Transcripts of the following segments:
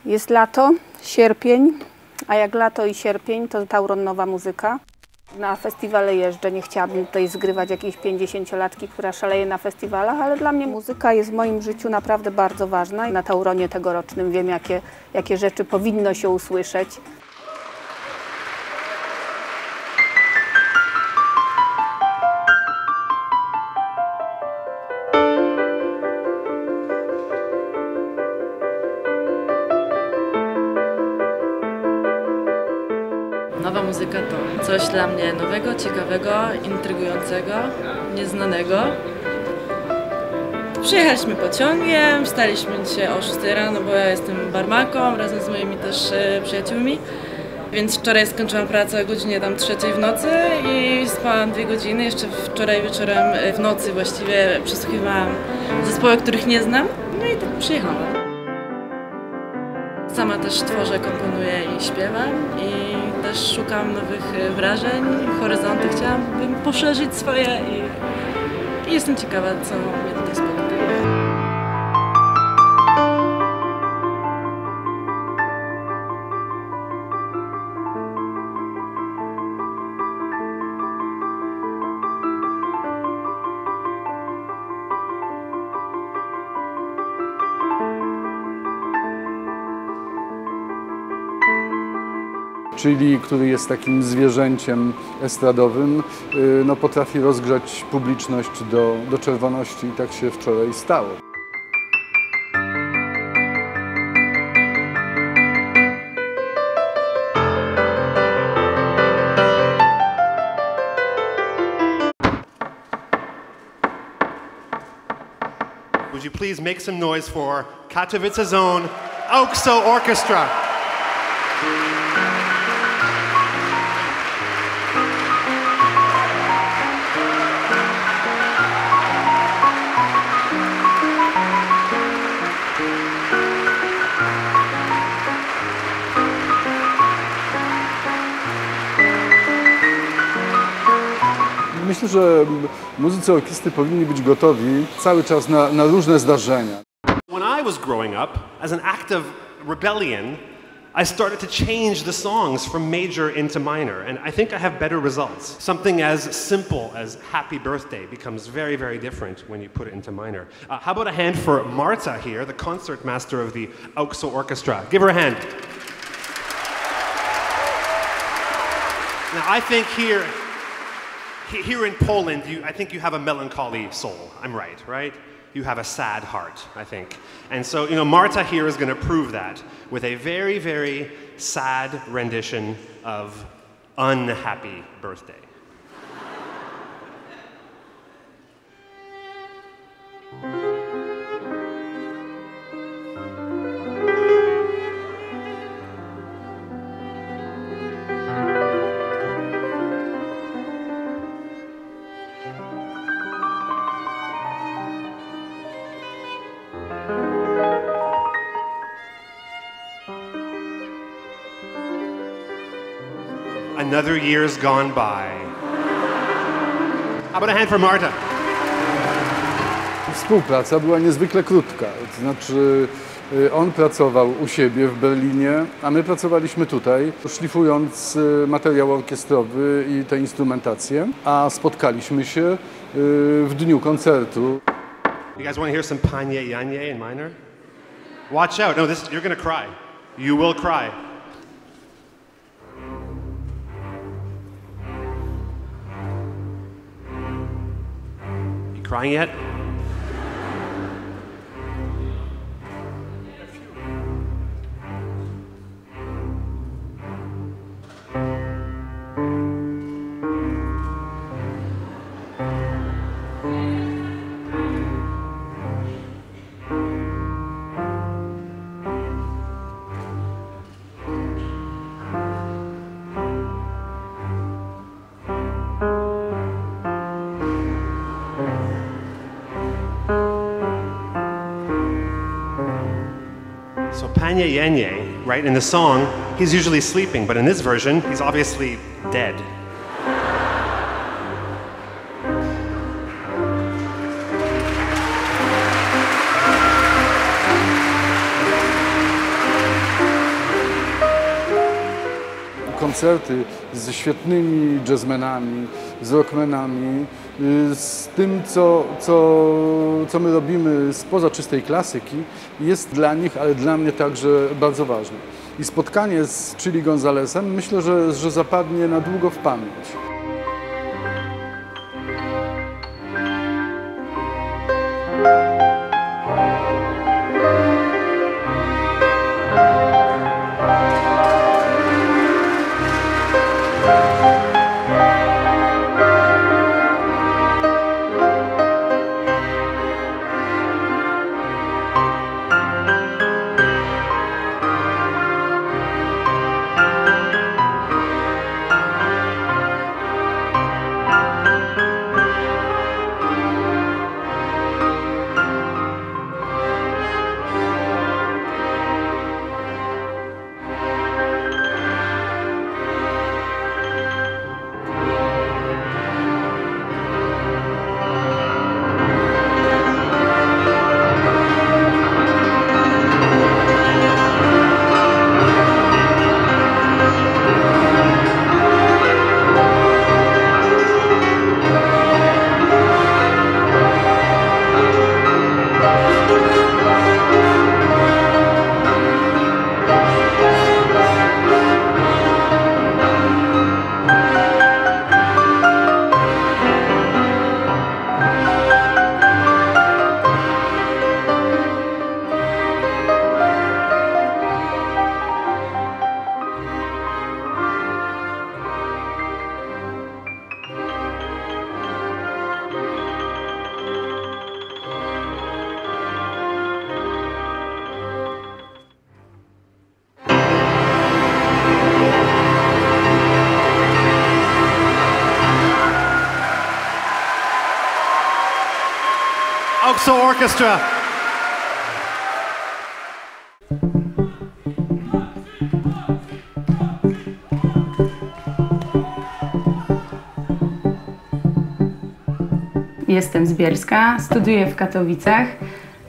Jest lato, sierpień, a jak lato i sierpień to TAURON Nowa Muzyka. Na festiwale jeżdżę, nie chciałabym tutaj zgrywać jakiejś 50-latki, która szaleje na festiwalach, ale dla mnie muzyka jest w moim życiu naprawdę bardzo ważna. Na TAURONie tegorocznym wiem, jakie rzeczy powinno się usłyszeć. Nowa muzyka to coś dla mnie nowego, ciekawego, intrygującego, nieznanego. Przyjechaliśmy pociągiem, wstaliśmy dzisiaj o 6 rano, bo ja jestem barmanką razem z moimi też przyjaciółmi. Więc wczoraj skończyłam pracę o godzinie 3 w nocy i spałam 2 godziny. Jeszcze wczoraj wieczorem w nocy właściwie przesłuchiwałam zespoły, których nie znam. No i tak przyjechałam. Sama też tworzę, komponuję i śpiewam i też szukam nowych wrażeń, horyzonty. Chciałabym poszerzyć swoje i jestem ciekawa, co mnie tutaj spotka. Czyli który jest takim zwierzęciem estradowym, no, potrafi rozgrzać publiczność do czerwoności i tak się wczoraj stało. Would you please make some noise for Katowicach own AUKSO Orchestra? Myślę, że muzycy orkiestry powinni być gotowi cały czas na różne zdarzenia. When I was growing up, as an act of rebellion, I started to change the songs from major into minor, and I think I have better results. Something as simple as Happy Birthday becomes very, very different when you put it into minor. How about a hand for Marta here, the concert master of the AUKSO Orchestra? Give her a hand. Now, I think here in Poland, I think you have a melancholy soul. I'm right? You have a sad heart, I think. And so, Marta here is going to prove that with a very, very sad rendition of Unhappy Birthday. Another year's gone by. How about a hand for Marta? Współpraca była niezwykle krótka. To znaczy, on pracował u siebie w Berlinie, a my pracowaliśmy tutaj, szlifując materiał orkiestrowy i tę instrumentację, a spotkaliśmy się w dniu koncertu. You guys want to hear some Panie Janie in minor? Watch out. No, you're going to cry. You will cry. Crying yet? So Panie Janie, right, in the song, he's usually sleeping, but in this version, he's obviously dead. koncerty ze świetnymi jazzmenami, z rockmenami, z tym, co my robimy spoza czystej klasyki, jest dla nich, ale dla mnie także bardzo ważne. I spotkanie z Chili Gonzalezem myślę, że zapadnie na długo w pamięć. Orchestra. Jestem z Bielska, studiuję w Katowicach.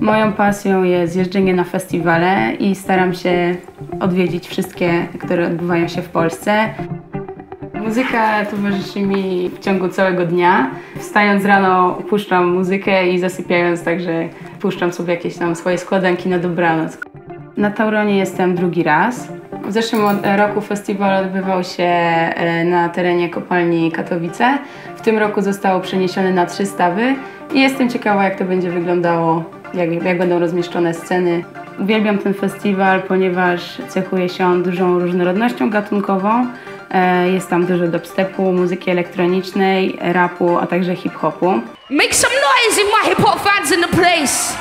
Moją pasją jest jeżdżenie na festiwale i staram się odwiedzić wszystkie, które odbywają się w Polsce. Muzyka towarzyszy mi w ciągu całego dnia. Wstając rano puszczam muzykę i zasypiając także puszczam sobie jakieś tam swoje składanki na dobranoc. Na Tauronie jestem drugi raz. W zeszłym roku festiwal odbywał się na terenie Kopalni Katowice. W tym roku zostało przeniesione na 3 stawy i jestem ciekawa, jak to będzie wyglądało, jak będą rozmieszczone sceny. Uwielbiam ten festiwal, ponieważ cechuje się on dużą różnorodnością gatunkową. Jest tam dużo dubstepu, muzyki elektronicznej, rapu, a także hip-hopu. Make some noise in my hip-hop fans in the place.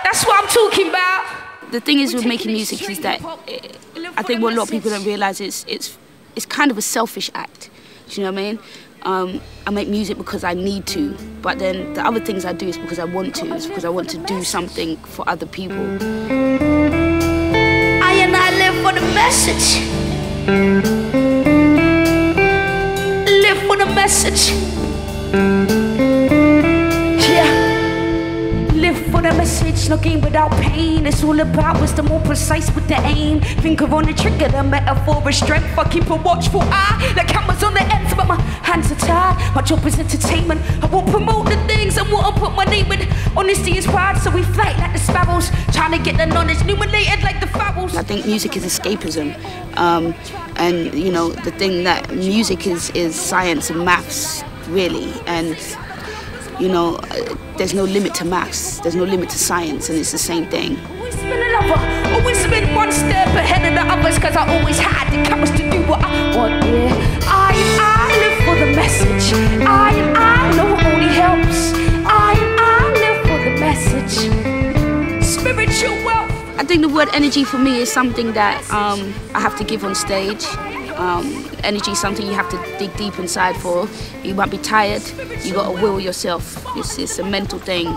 That's what I'm talking about. The thing is with making music is that I think what a lot of people don't realize is it's kind of a selfish act. Do you know what I mean? I make music because I need to, but then the other things I do is because I want to. It's because I want to do something for other people. I live for the message. Live for the message. For the message, no game without pain. It's all about wisdom, more precise with the aim. Finger on the trigger, the metaphor is strength. I keep a watchful eye, the camera's on the ends, but my hands are tied. My job is entertainment. I won't promote the things, I won't put my name in. Honesty is pride, so we flight like the sparrows, trying to get the knowledge illuminated like the pharaohs. I think music is escapism, and you know the thing that music is science and maths, really, and. You know, there's no limit to maths, there's no limit to science, and it's the same thing. Always been a lover, always been one step ahead of the others, cause I always had the courage to do what I want, yeah. I live for the message, I know it only helps. I live for the message, spiritual wealth. I think the word energy for me is something that I have to give on stage. Energy is something you have to dig deep inside for. You might be tired, you gotta will yourself. It's a mental thing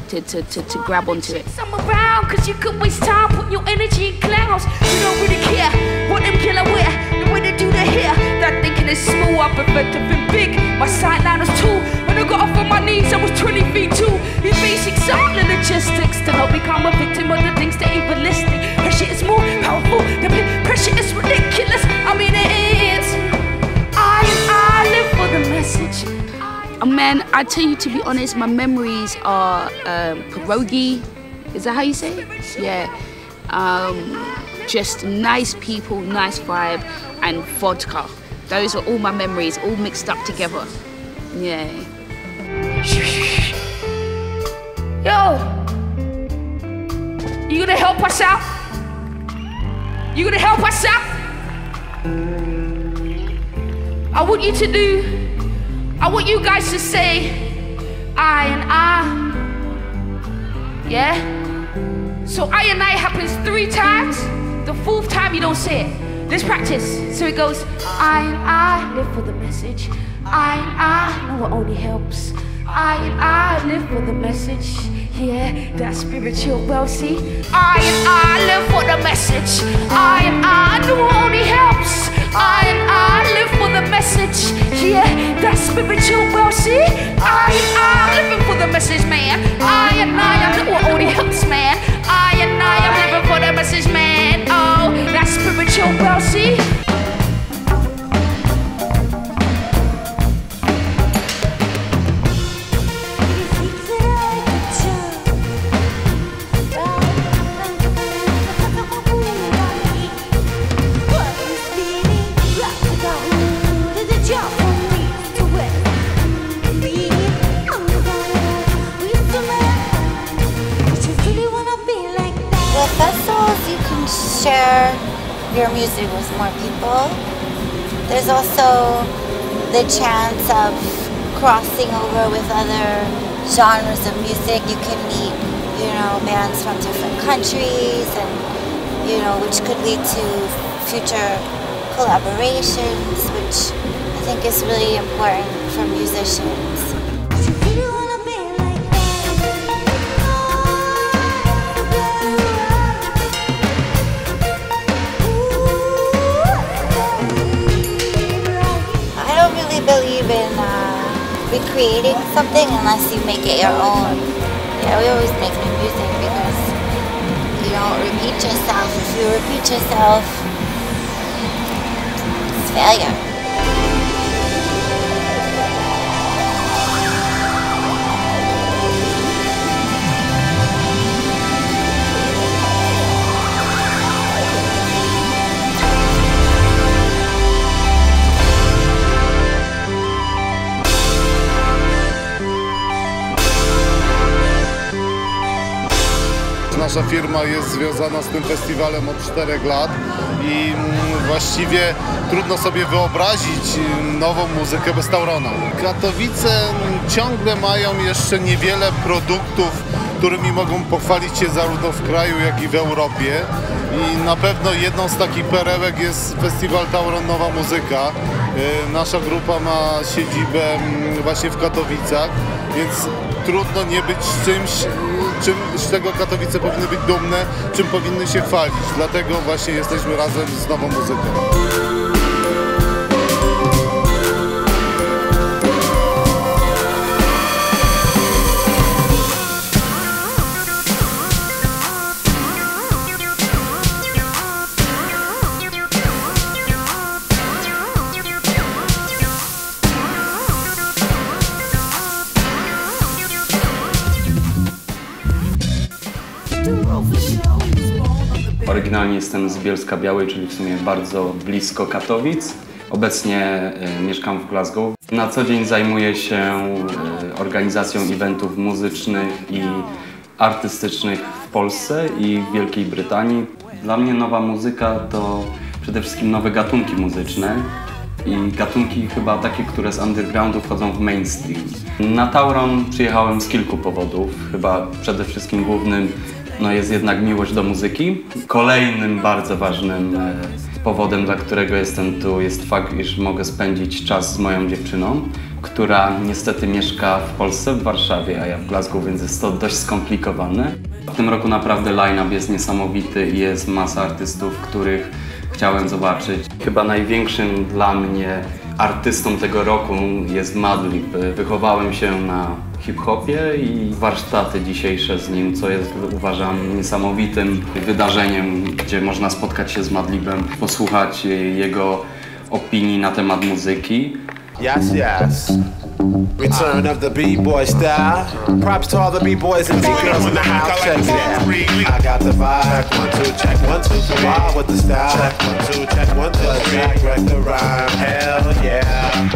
to grab onto it. I'm around cause you could waste time putting your energy in clouds. You don't really care what them killer wear, the way they do their hair. That thinking is small, I prefer to be big. My sideline was 2, when I got off on my knees I was 20 feet 2. These basics are the logistics to not become a victim of the things that ain't realistic. Pressure is more powerful, the pressure is ridiculous. I mean it is. man, I tell you to be honest, my memories are pierogi. Is that how you say it? Yeah. Just nice people, nice vibe, and vodka. Those are all my memories, all mixed up together. Yeah. Yo, you gonna help us out? You gonna help us out? I want you guys to say I and I. Yeah? So I and I happens 3 times. The 4th time you don't say it. Let's practice. So it goes, I and I live for the message. I and I know what only helps. I and I live for the message. Yeah, that spiritual well, see? I and I live for the message. I and I know what only helps. I and I live for the message. Yeah, that spiritual well, see? I and I living for the message, man. I and I know what only helps, man. I and I am living for the message, man. Oh, that spiritual well, see? Share your music with more people. There's also the chance of crossing over with other genres of music. You can meet, bands from different countries, and which could lead to future collaborations, which I think is really important for musicians. Believe in recreating something unless you make it your own. Yeah, we always make new music because you don't repeat yourself. If you repeat yourself, it's failure. Nasza firma jest związana z tym festiwalem od 4 lat i właściwie trudno sobie wyobrazić nową muzykę bez Taurona. Katowice ciągle mają jeszcze niewiele produktów, którymi mogą pochwalić się zarówno w kraju, jak i w Europie. I na pewno jedną z takich perełek jest festiwal TAURON Nowa Muzyka. Nasza grupa ma siedzibę właśnie w Katowicach, więc trudno nie być czymś, z czego Katowice powinny być dumne, czym powinny się chwalić. Dlatego właśnie jesteśmy razem z nową muzyką. Oryginalnie jestem z Bielska-Białej, czyli w sumie bardzo blisko Katowic. Obecnie mieszkam w Glasgow. Na co dzień zajmuję się organizacją eventów muzycznych i artystycznych w Polsce i w Wielkiej Brytanii. Dla mnie nowa muzyka to przede wszystkim nowe gatunki muzyczne i gatunki chyba takie, które z undergroundu wchodzą w mainstream. Na Tauron przyjechałem z kilku powodów. Chyba przede wszystkim głównym jest jednak miłość do muzyki. Kolejnym bardzo ważnym powodem, dla którego jestem tu, jest fakt, iż mogę spędzić czas z moją dziewczyną, która niestety mieszka w Polsce, w Warszawie, a ja w Glasgow, więc jest to dość skomplikowane. W tym roku naprawdę line-up jest niesamowity i jest masa artystów, których chciałem zobaczyć. Chyba największym dla mnie artystą tego roku jest Madlib. Wychowałem się na hip-hopie i warsztaty dzisiejsze z nim, co jest, uważam, niesamowitym wydarzeniem, gdzie można spotkać się z Madlibem, posłuchać jego opinii na temat muzyki. Yes, yes. Return of the B-boy style. Props to all the B-boys and B-girls in the house. Check it out. I got the vibe. 1, 2, check 1, 2, 3. Wild with the style. Check 1, 2, check 1, 2, 3. Wreck the rhyme. Hell yeah.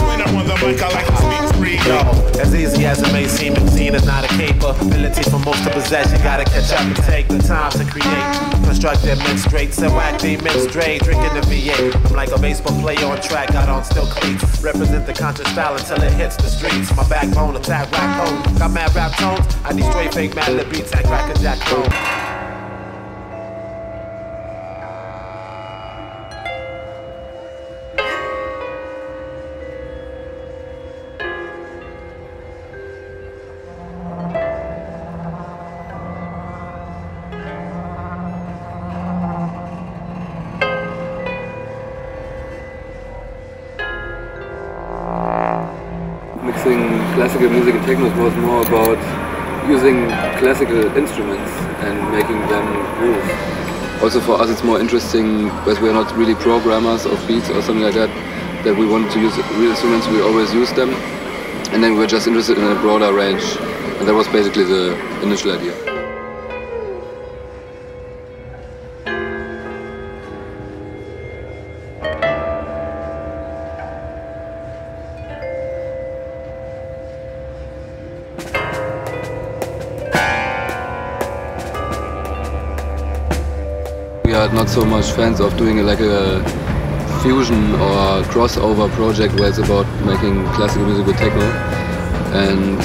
When I'm on the mic, I like to speak free. Yo, as easy as it may seem, the scene is not a capability for most to possess. You gotta catch up and take the time to create. Construct them men straight, so whack the men straight. Drinking the V8. I'm like a baseball player on track, got on still cleats. Represent the conscious style until it hits the streets. My backbone, attack rap code. Got mad rap tones. I need straight fake mad lip beats and crack a jack code. Mixing classical music and techno was more about using classical instruments and making them move. Also for us it's more interesting, as we are not really programmers of beats or something like that, that we wanted to use real instruments, we always use them, and then we were just interested in a broader range, and that was basically the initial idea. We are not so much fans of doing like a fusion or crossover project where it's about making classical music with techno. And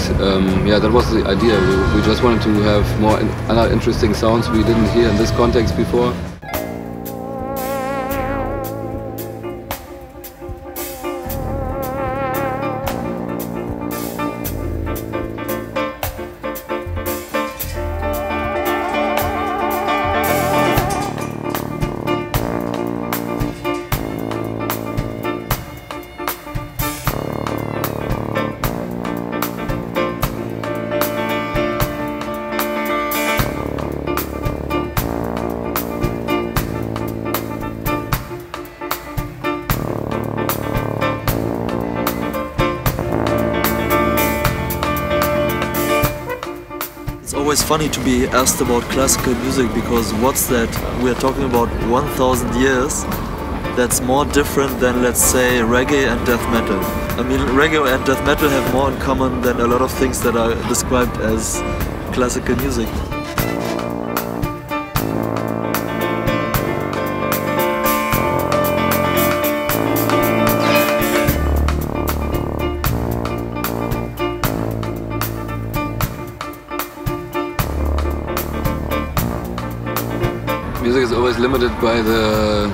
yeah, that was the idea. We just wanted to have more other interesting sounds we didn't hear in this context before. It's always funny to be asked about classical music, because what's that? We're talking about 1000 years. That's more different than, let's say, reggae and death metal. I mean, reggae and death metal have more in common than a lot of things that are described as classical music. Music is always limited by the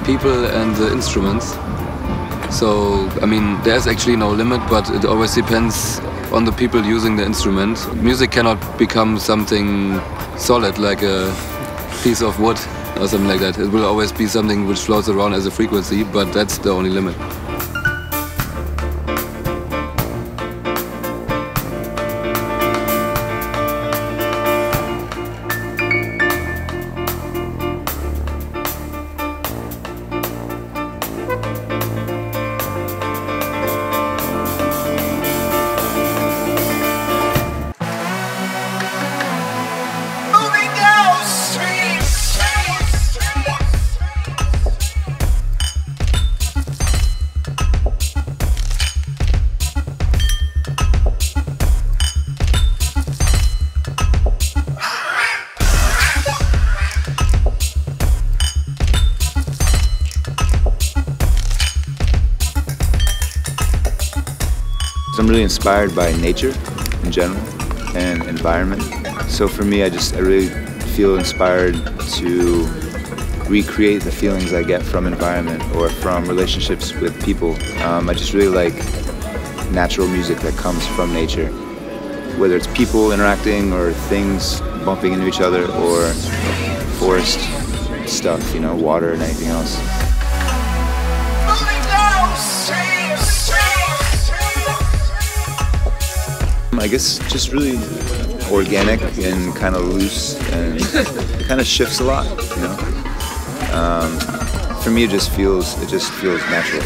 people and the instruments. So, I mean, there's actually no limit, but it always depends on the people using the instrument. Music cannot become something solid, like a piece of wood or something like that. It will always be something which floats around as a frequency, but that's the only limit. I'm really inspired by nature in general and environment. So for me, I really feel inspired to recreate the feelings I get from environment or from relationships with people. I just really like natural music that comes from nature, whether it's people interacting or things bumping into each other or forest stuff, you know, water and anything else. I guess just really organic and kind of loose, and it kind of shifts a lot, you know. For me, it just feels natural.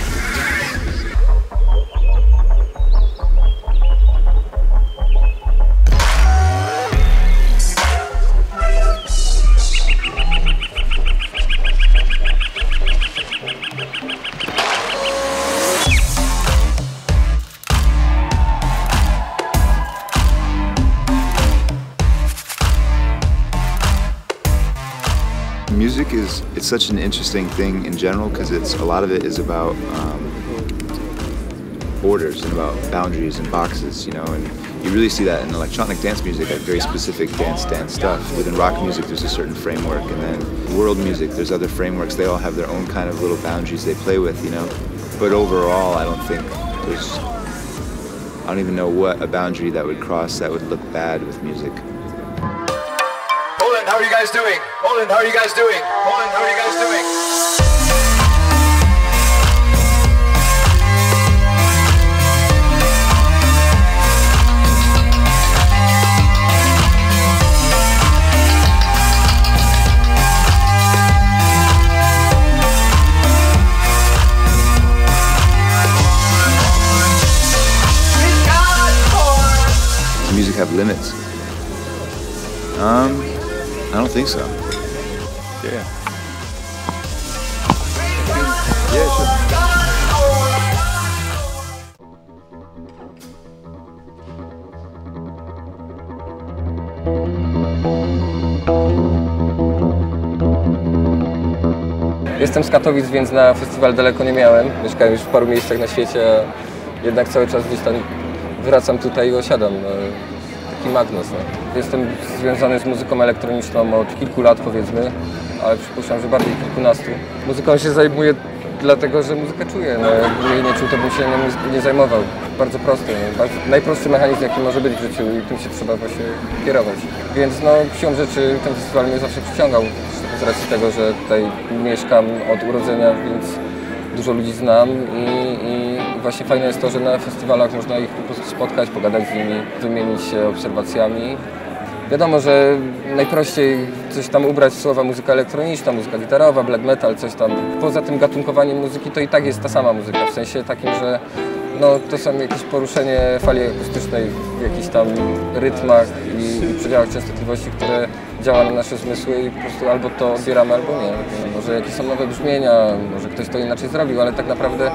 music it's such an interesting thing in general because a lot of it is about borders and about boundaries and boxes, you know, and you really see that in electronic dance music, like very specific dance stuff. Within rock music there's a certain framework, and then world music there's other frameworks. They all have their own kind of little boundaries they play with, you know. But overall I don't even know what a boundary that would cross that would look bad with music. Poland, how are you guys doing? Poland, how are you guys doing? Poland, how are you guys doing? Does music have limits? I don't think so. Yeah. Yeah, sure. Jestem z Katowic, więc na festiwal daleko nie miałem. Mieszkałem już w paru miejscach na świecie, a jednak cały czas gdzieś tam wracam tutaj i osiadam. Taki magnes. No. Jestem związany z muzyką elektroniczną od kilku lat, powiedzmy, ale przypuszczam, że bardziej kilkunastu. Muzyką się zajmuję dlatego, że muzykę czuję. No, jakbym jej nie czuł, to bym się nie zajmował. Bardzo prosty. No. Najprostszy mechanizm, jaki może być w życiu, i tym się trzeba właśnie kierować. Więc no, siłą rzeczy ten festiwal mnie zawsze przyciągał. Z racji tego, że tutaj mieszkam od urodzenia, więc dużo ludzi znam i właśnie fajne jest to, że na festiwalach można ich po prostu spotkać, pogadać z nimi, wymienić się obserwacjami. Wiadomo, że najprościej coś tam ubrać w słowa muzyka elektroniczna, muzyka gitarowa, black metal, coś tam. Poza tym gatunkowaniem muzyki to i tak jest ta sama muzyka, w sensie takim, że no, to są jakieś poruszenie fali akustycznej w jakichś tam rytmach i przedziałach częstotliwości, które działa na nasze zmysły i po prostu albo to odbieramy, albo nie. Może jakieś są nowe brzmienia, może ktoś to inaczej zrobił, ale tak naprawdę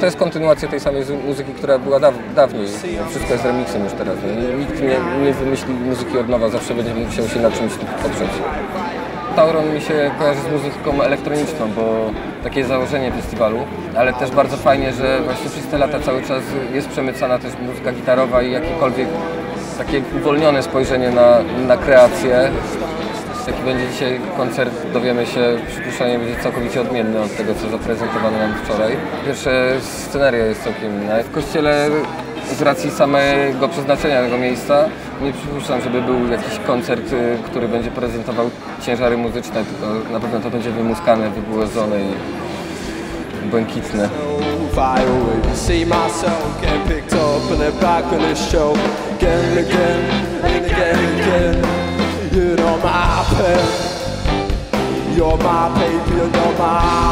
to jest kontynuacja tej samej muzyki, która była dawniej. Wszystko jest remixem już teraz. Nikt nie wymyśli muzyki od nowa, zawsze będzie musiał się na czymś oprzeć. Tauron mi się kojarzy z muzyką elektroniczną, bo takie jest założenie festiwalu, ale też bardzo fajnie, że właśnie przez te lata cały czas jest przemycana też muzyka gitarowa i jakiekolwiek takie uwolnione spojrzenie na kreację. Jaki będzie dzisiaj koncert, dowiemy się, przypuszczalnie będzie całkowicie odmienny od tego, co zaprezentowano nam wczoraj. Pierwsze sceneria jest całkiem inna. W kościele z racji samego przeznaczenia tego miejsca nie przypuszczam, żeby był jakiś koncert, który będzie prezentował ciężary muzyczne, tylko na pewno to będzie wymuskane, wygłodzone i błękitne. You're my baby, you're my